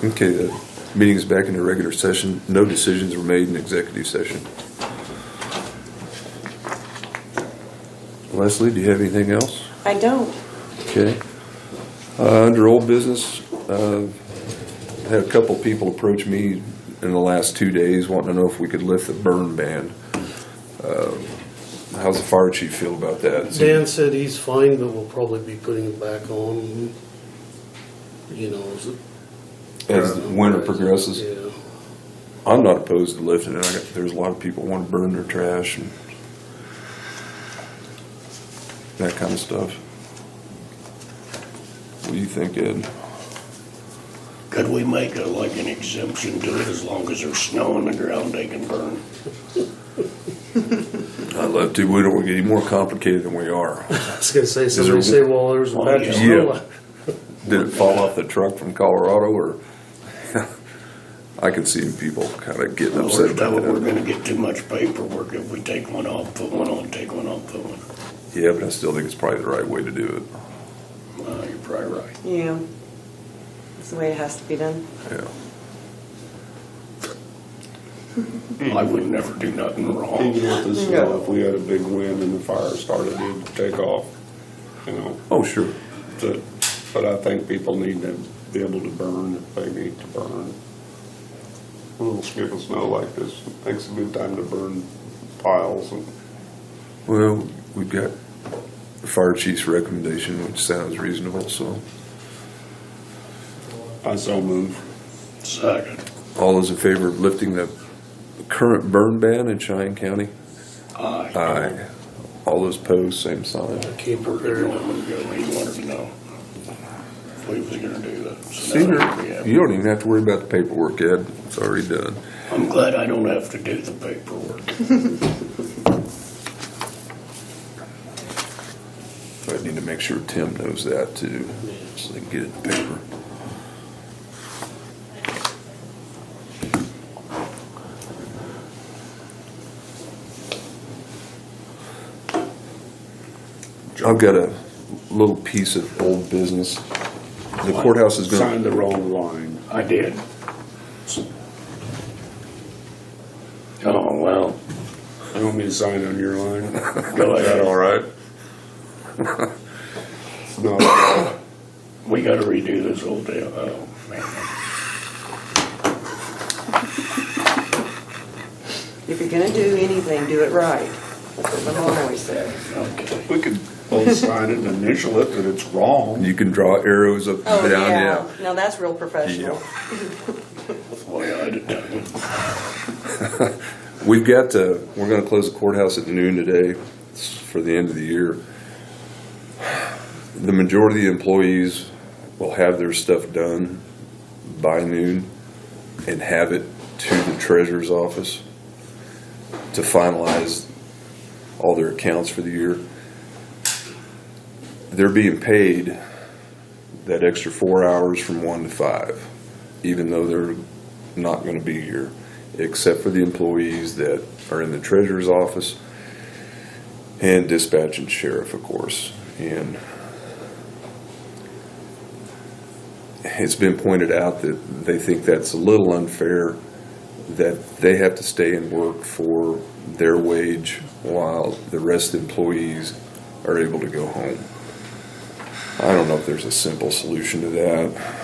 Okay, the meeting's back in the regular session. No decisions were made in executive session. Leslie, do you have anything else? I don't. Okay. Under old business, had a couple people approach me in the last 2 days wanting to know if we could lift the burn ban. How's the fire chief feel about that? Dan said he's fine, but we'll probably be putting it back on, you know, As the winter progresses? Yeah. I'm not opposed to lifting it. There's a lot of people who want to burn their trash and that kind of stuff. What do you think, Ed? Could we make a, like an exemption to it as long as there's snow on the ground they can burn? I'd love to. We don't want to get any more complicated than we are. I was gonna say, somebody say, well, there's a patch of Yeah. snow. Did it fall off the truck from Colorado, or? I can see people kind of getting upset about We're that. gonna get too much paperwork if we take one off, put one on, take one off, put one. Yeah, but I still think it's probably the right way to do it. You're probably right. Yeah. That's the way it has to be done. Yeah. I would never do nothing wrong. Even with the snow, if we had a big wind and the fire started, it'd take off, you know. Oh, sure. But I think people need to be able to burn if they need to burn. A little skip of snow like this makes a good time to burn piles. And Well, we've got the fire chief's recommendation, which sounds reasonable, so. I so move. Second. All those in favor of lifting the current burn ban in Cheyenne County? Aye. Aye. All those opposed, same sign. Came We're prepared. going to go, he wanted to know if we was gonna do that. So See, now we have- you don't even have to worry about the paperwork, Ed. It's already done. I'm glad I don't have to do the paperwork. So I need to make sure Tim knows that too, so they can get it in the paper. I've got a little piece of old business. The courthouse is Signed going the wrong line. I did. Oh, well, I don't mean to sign on your line. go Is that ahead. all right? No, We gotta redo this whole deal. Oh, man. If you're gonna do anything, do it right. That's what Mom always said. Okay. we could both sign it and initial it that it's wrong. You can draw arrows up Oh, and down, yeah. yeah. Now that's real professional. Boy, I'd have done it. We've got we're gonna close the courthouse at noon today for the end of the year. The majority of the employees will have their stuff done by noon and have it to the treasurer's office to finalize all their accounts for the year. They're being paid that extra 4 hours from 1 to 5, even though they're not going to be here, except for the employees that are in the treasurer's office and dispatch and sheriff, of course. And it's been pointed out that they think that's a little unfair, that they have to stay and work for their wage while the rest of the employees are able to go home. I don't know if there's a simple solution to that.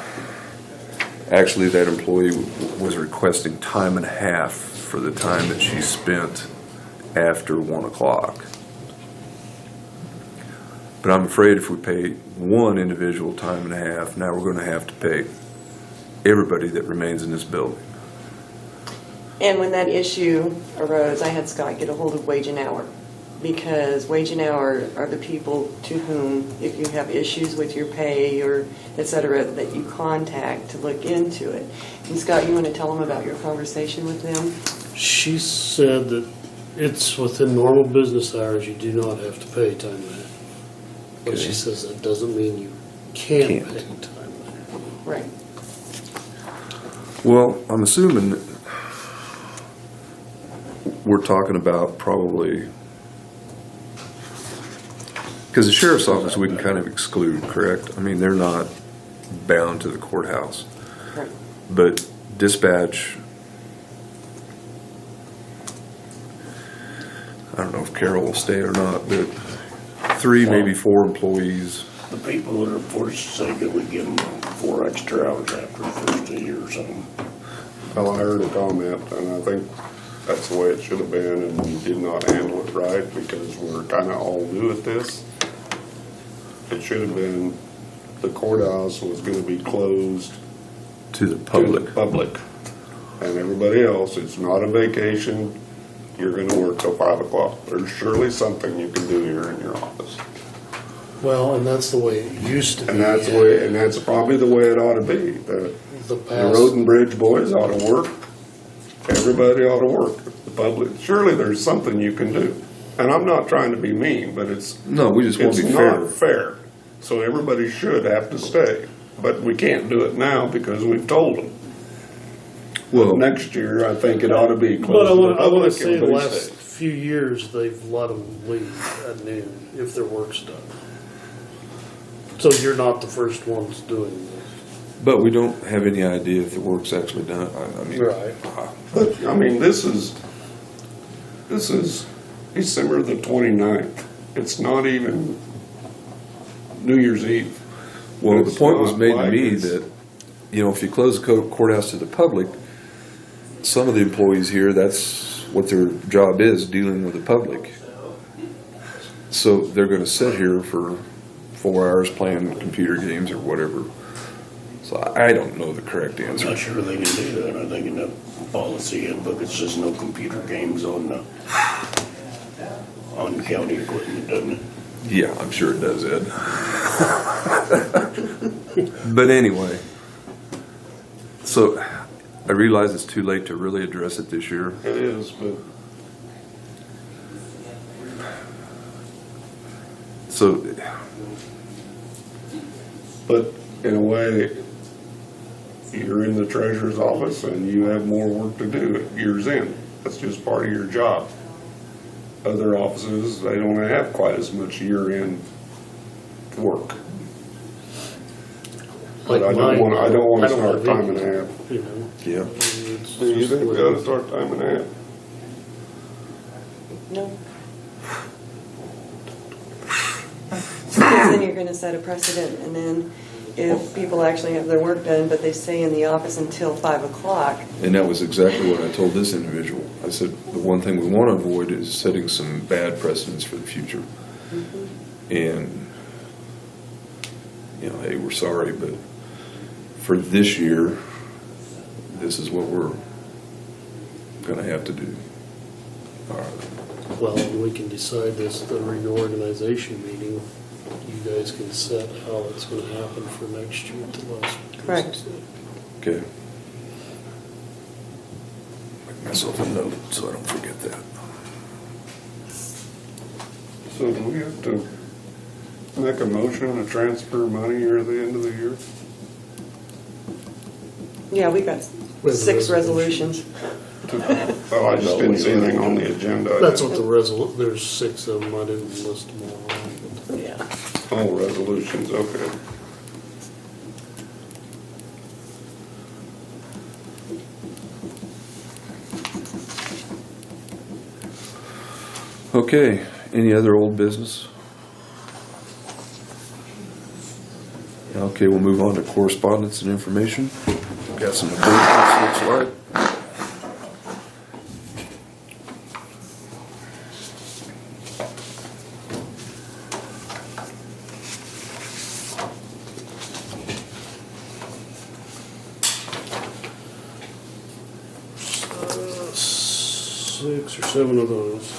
Actually, that employee was requesting time and a half for the time that she spent after 1 o'clock. But I'm afraid if we pay one individual time and a half, now we're going to have to pay everybody that remains in this building. And when that issue arose, I had Scott get a hold of Wage and Hour, because Wage and Hour are the people to whom, if you have issues with your pay or et cetera, that you contact to look into it. And Scott, you want to tell them about your conversation with them? She said that it's within normal business hours, you do not have to pay time and a half. But she Okay. says that doesn't mean you can't Can't. pay time and a half. Right. Well, I'm assuming that we're talking about probably, because the sheriff's office we can kind of exclude, correct? I mean, they're not bound to the courthouse. Right. But dispatch, I don't know if Carol will stay or not, but 3, maybe 4 employees. The people that are forced to say, could we give them 4 extra hours after the first of the year or something? Well, I heard a comment, and I think that's the way it should have been, and we did not handle it right because we're kind of all new at this. It should have been, the courthouse was going to be closed To the to the public. public. And everybody else, it's not a vacation, you're going to work till 5 o'clock. There's surely something you can do here in your office. Well, and that's the way it used to be. And that's the way, and that's probably the way it ought to be. The The The road past, and bridge boys ought to work. Everybody ought to work. The public, surely there's something you can do. And I'm not trying to be mean, but it's No, we just want to be fair. not fair. So everybody should have to stay. But we can't do it now because we've told them. Well, Next year, I think it ought to be but closed I to the want to public say and the we last stay. few years, they've let them leave at noon if their work's done. So you're not the first ones doing this. but we don't have any idea if the work's actually done. I mean, Right. But, I mean, this is December the 29th. It's not even New Year's Eve. well, the It's point was not made to like me it's- that, if you close the courthouse to the public, some of the employees here, that's what their job is, dealing with the public. So they're gonna sit here for 4 hours playing computer games or whatever. So I don't know the correct I'm answer. not sure they can do that. I think in the policy handbook, it says no computer games on county equipment, doesn't it? Yeah, I'm sure it does, Ed. But anyway, so I realize it's too late to really address it this year. It is, but So, But in a way, you're in the treasurer's office and you have more work to do at year's end. That's just part of your job. Other offices, they don't have quite as much year-end work. But I don't want to start have time and any, a half. You know, yeah. it's Do you just think the we way ought it to is. start time and a half? No. Because then you're gonna set a precedent, and then if people actually have their work done, but they stay in the office until 5 o'clock, And that was exactly what I told this individual. I said, the one thing we want to avoid is setting some bad precedents for the future. And, hey, we're sorry, but for this year, this is what we're going to have to do. All right. Well, and we can decide this at the reorganization meeting. You guys can set how it's gonna happen for next year to last. Correct. Okay. Make myself a note so I don't forget that. So do we have to make a motion to transfer money here at the end of the year? yeah, we got 6 resolutions. Well, I just didn't see anything on the agenda. That's what there's 6 of them, I didn't list them all. Yeah. Oh, resolutions, okay. Okay, any other old business? Okay, we'll move on to correspondence and information. Got some appointments, looks like. Six or 7 of those.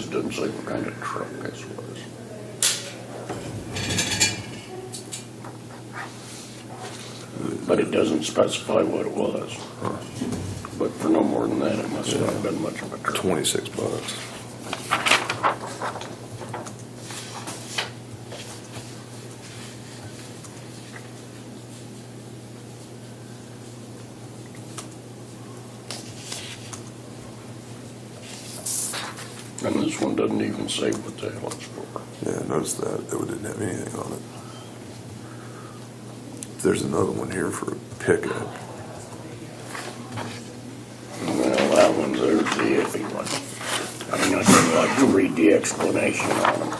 just doesn't say what kind of truck this was. But it doesn't specify what it was. But for no more than that, it must not have been much of a truck. $26. And this one doesn't even say what the hell it's for. Yeah, I noticed that. It didn't have anything on it. There's another one here for a pickup. Well, that one's, there's the iffy one. I mean, I don't like to read the explanation on them.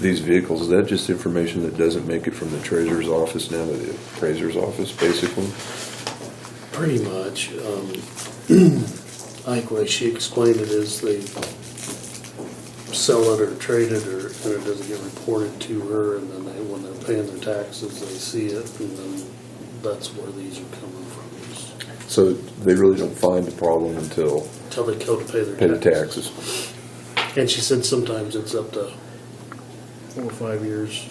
These vehicles, is that just information that doesn't make it from the treasurer's office now to the appraiser's office, basically? Pretty much. I think the way she explained it is they sell it or trade it, or and it doesn't get reported to her, and then when they're paying their taxes, they see it, and then that's where these are coming from. So they really don't find the problem until Until they go to pay their pay the taxes. taxes. And she said sometimes it's up to 4 or 5 years.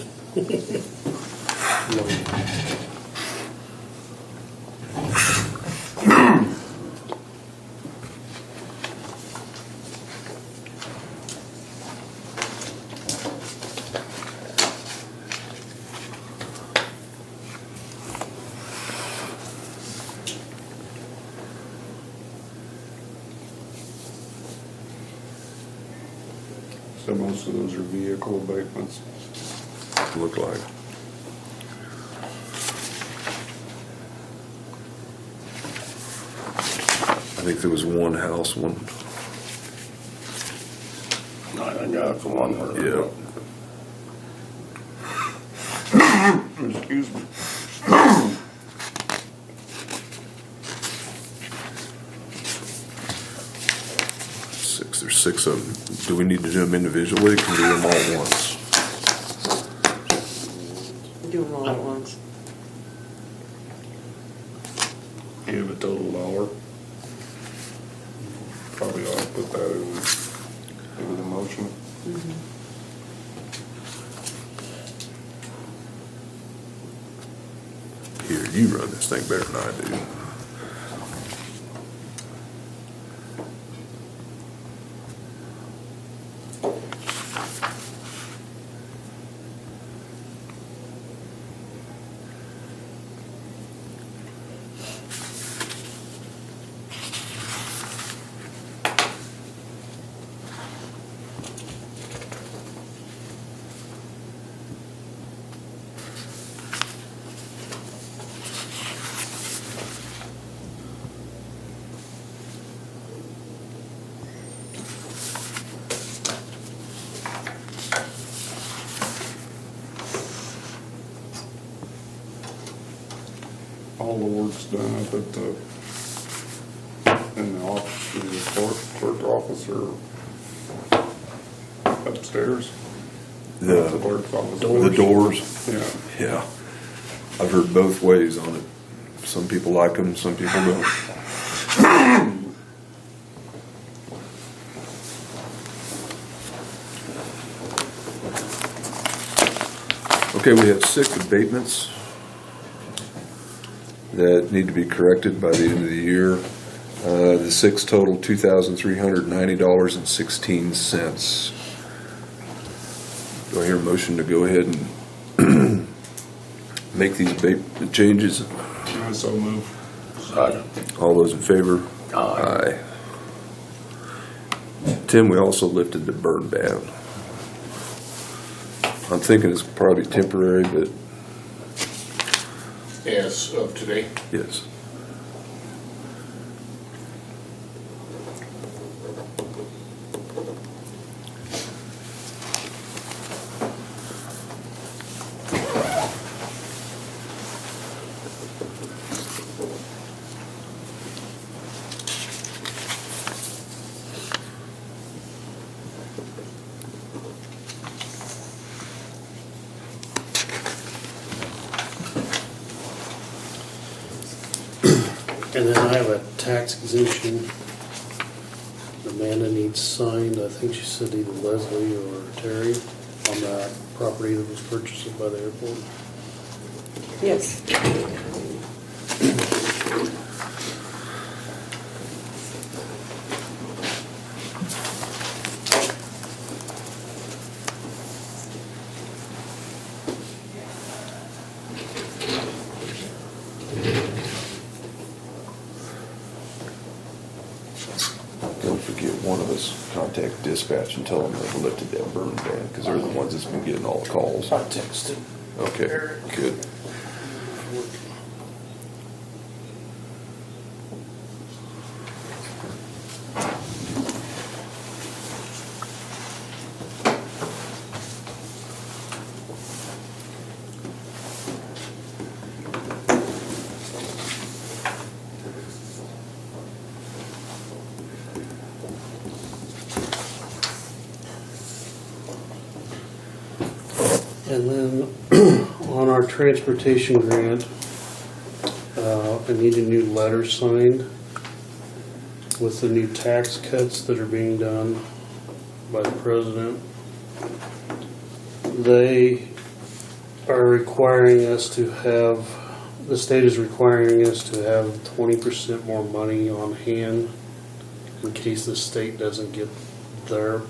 So most of those are vehicle abatements. Look like. I think there was one house one. I think that's the one where. Yeah. Excuse me. There's six of them. Do we need to do them individually? Can we do them all at once? Do them all at once. You have a total dollar. Probably ought to put that in the motion. Here, you run this thing better than I do. All the work's done up at the, in the office, in the clerk office or upstairs? The The clerk's office. the doors. Yeah. Yeah. I've heard both ways on it. Some people like them, some people don't. Okay, we have 6 abatements that need to be corrected by the end of the year. The 6 total $2,390.16. Do I hear a motion to go ahead and make these abate changes? I so move. Second. All those in favor? Aye. Tim, we also lifted the burn ban. I'm thinking it's probably temporary, but As of today. yes. And then I have a tax exemption Amanda needs signed. I think she said either Leslie or Terry on that property that was purchased by the airport. Yes. Don't forget, one of us contact dispatch and tell them they've lifted that burn ban, because they're the ones that's been getting all the calls. I texted. Okay, good. And then on our transportation grant, I need a new letter signed with the new tax cuts that are being done by the president. They are requiring us to have, the state is requiring us to have 20% more money on hand in case the state doesn't get their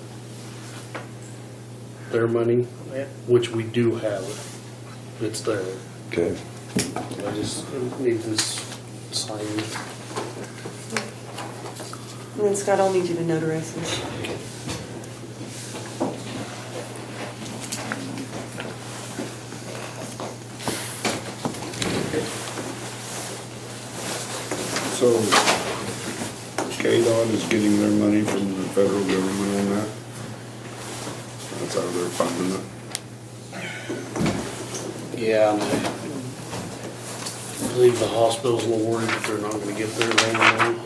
money, which we do have. It's there. Okay. I just need this signed. And then Scott, I'll need you to notarize this. So KDOT is getting their money from the federal government on that? That's how they're funding it? Yeah, and I believe the hospital's a little worried that they're not gonna get their money.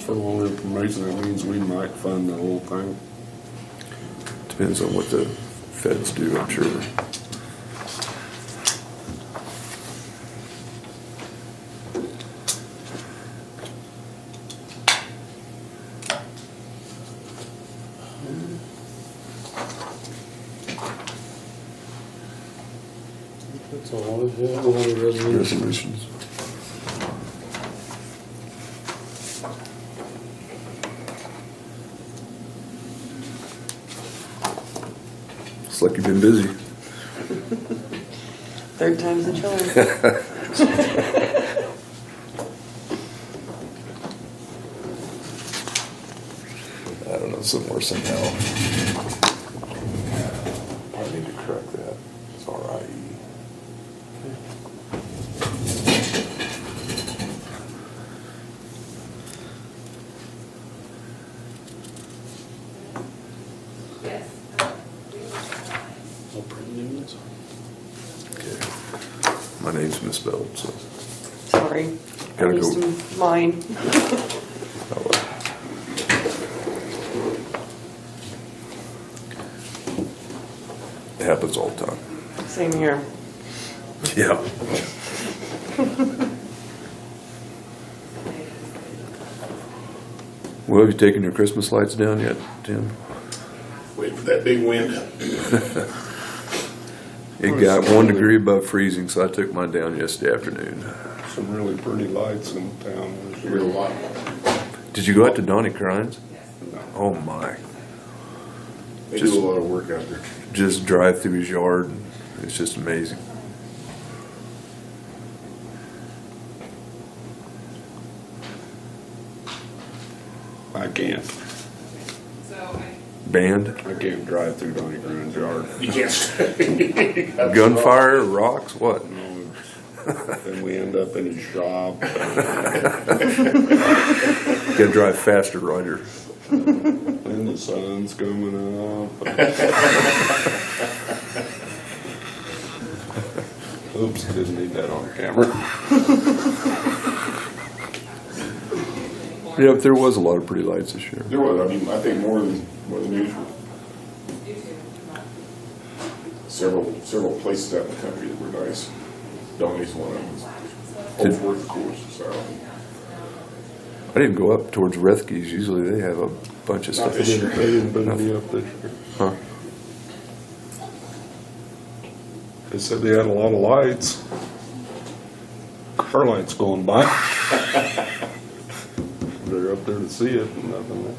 For more information, that means we might fund the whole thing. Depends on what the feds do, I'm sure. That's all I have, all the resolutions. Resolutions. Looks like you've been busy. Third time's the charm. I don't know, somewhere, somehow. I need to correct that. It's R-I-E. I'll print new ones. Okay. My name's misspelled, so. Sorry. Gotta I'm used go. to mine. Oh, well. It happens all the time. Same here. Yeah. Well, have you taken your Christmas lights down yet, Tim? Wait for that big wind. It got 1 degree above freezing, so I took mine down yesterday afternoon. Some really pretty lights in town this year. Real lot. Did you go out to Donnie Crine's? No. Oh my. They Just- do a lot of work out there. Just drive through his yard. It's just amazing. I can't. Band, I can't drive through Donnie Green's yard. You can't stay. gunfire, rocks, what? Then we end up in his shop. Gotta drive faster, Roger. And the sun's coming up. Oops, didn't need that on camera. Yeah, but there was a lot of pretty lights this year. There was, I mean, I think more than usual. Several places out in the country that were nice. Donnie's one of them. Holdsworth, of course, so. I didn't go up towards Rethke's. Usually they have a bunch of Not stuff. this year. They didn't put me up this year. Huh. They said they had a lot of lights. Car lights going by. They're up there to see it and nothing.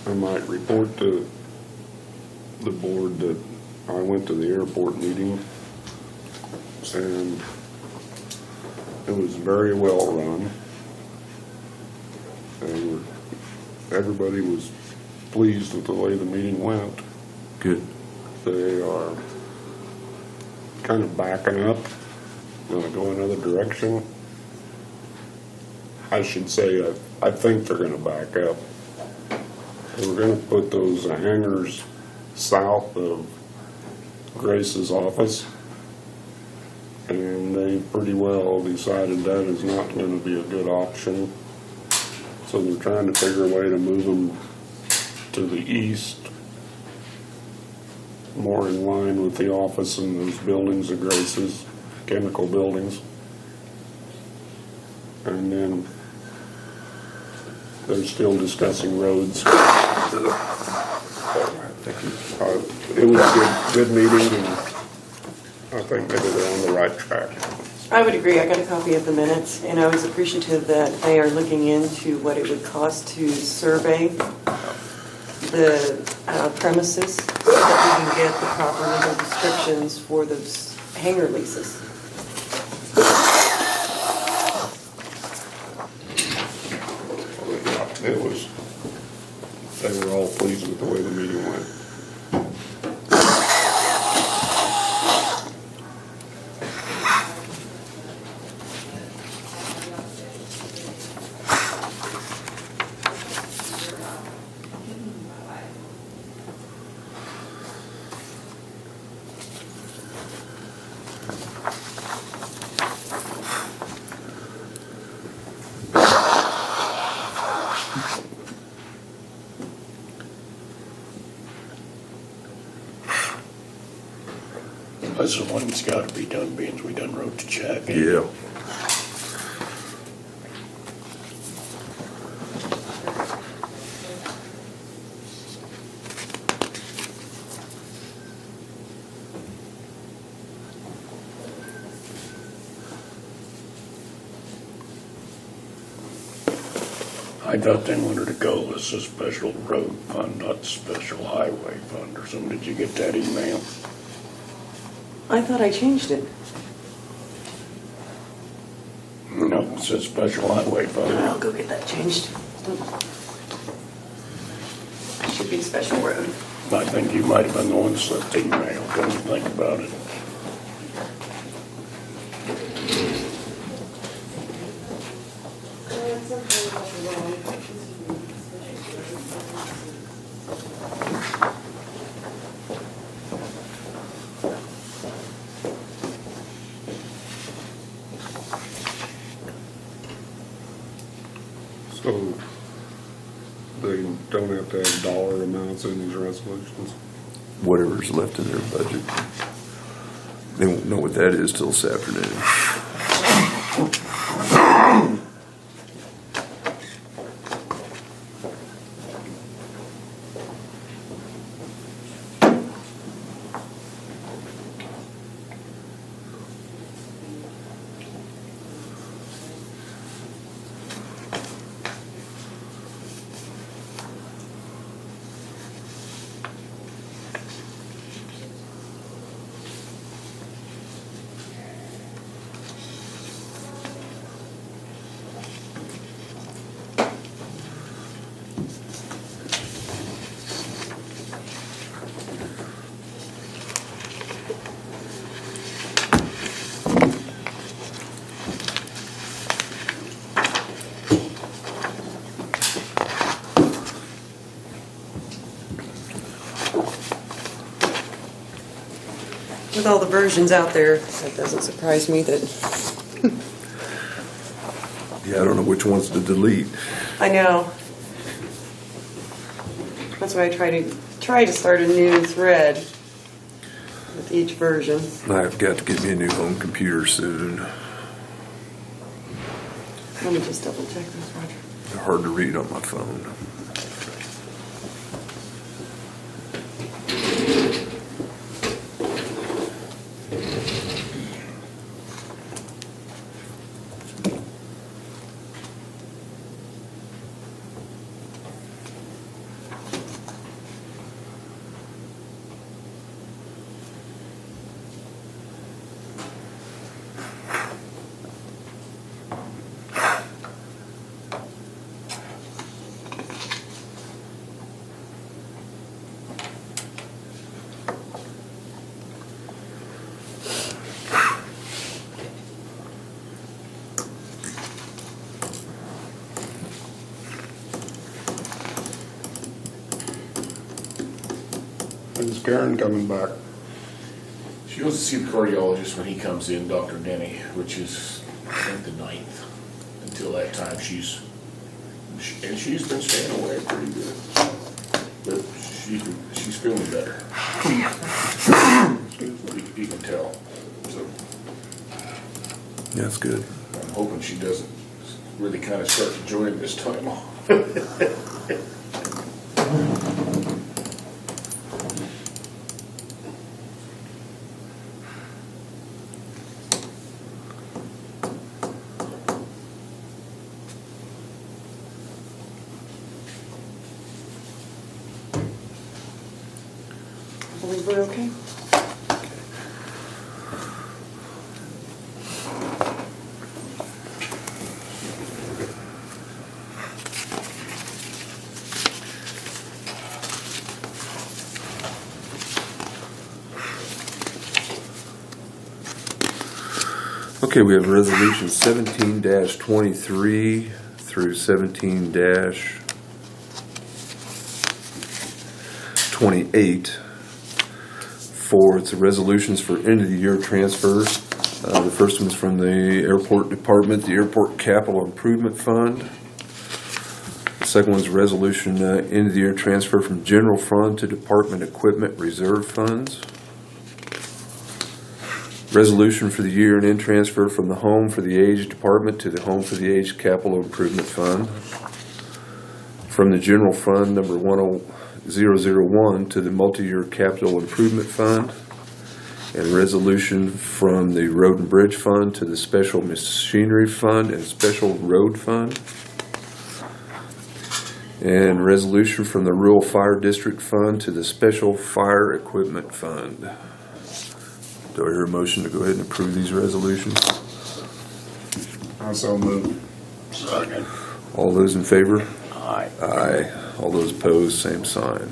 I might report to the board that I went to the airport meeting and it was very well run. And everybody was pleased with the way the meeting went. Good. They are kind of backing up, gonna go another direction. I should say, I think they're gonna back up. They were gonna put those hangars south of Grace's office. And they pretty well decided that is not gonna be a good option. So they're trying to figure a way to move them to the east, more in line with the office and those buildings of Grace's, chemical buildings. And then they're still discussing roads. Thank you. It was a good meeting, and I think maybe they're on the right track. I would agree. I got a copy of the minutes, and I was appreciative that they are looking into what it would cost to survey the premises so that we can get the proper legal descriptions for those hangar leases. It was, they were all pleased with the way the meeting went. That's the one that's gotta be done, being we done wrote the check. Yeah. I thought they wanted to go as a special road fund, not special highway fund or something. Did you get that email? I thought I changed it. No, it says special highway fund. I'll go get that changed. Should be special road. I think you might have been the one that sent the email, come to think about it. So they don't have to have dollar amounts in these resolutions? Whatever's left in their budget. They won't know what that is till this afternoon. With all the versions out there, it doesn't surprise me that, Yeah, I don't know which ones to delete. I know. That's why I try to start a new thread with each version. I've got to get me a new home computer soon. Let me just double check this, Roger. They're hard to read on my phone. When's Karen coming back? She goes to see the cardiologist when he comes in, Dr. Denny, which is, I think, the 9th. Until that time, she's been staying away pretty good. But she's feeling better. You can tell. So That's good. I'm hoping she doesn't really kind of start enjoying this time off. believe we're okay. Okay, we have resolution 17-23 through 17-28. It's the resolutions for end of the year transfers. The first one's from the airport department, the airport capital improvement fund. The second one's resolution, end of the year transfer from general fund to department equipment reserve funds. Resolution for the year and end transfer from the Home for the Aged Department to the Home for the Aged Capital Improvement Fund. From the General Fund number 10001 to the Multi-Year Capital Improvement Fund. And resolution from the Road and Bridge Fund to the Special Machinery Fund and Special Road Fund. And resolution from the Rural Fire District Fund to the Special Fire Equipment Fund. Do I hear a motion to go ahead and approve these resolutions? Also move. Second. All those in favor? Aye. Aye. All those opposed, same sign.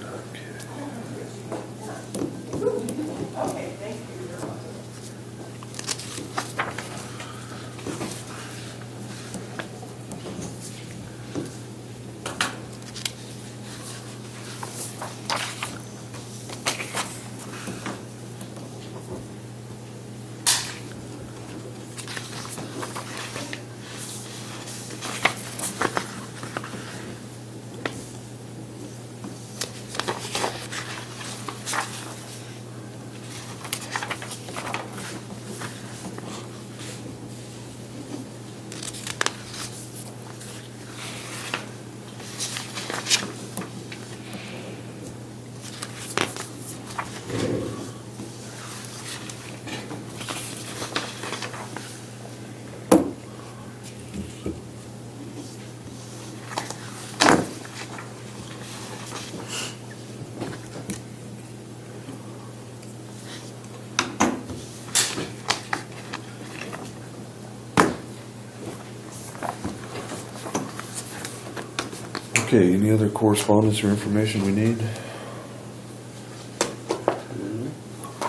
Okay, any other correspondence or information we need?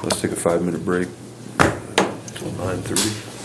Let's take a 5-minute break until 9:30.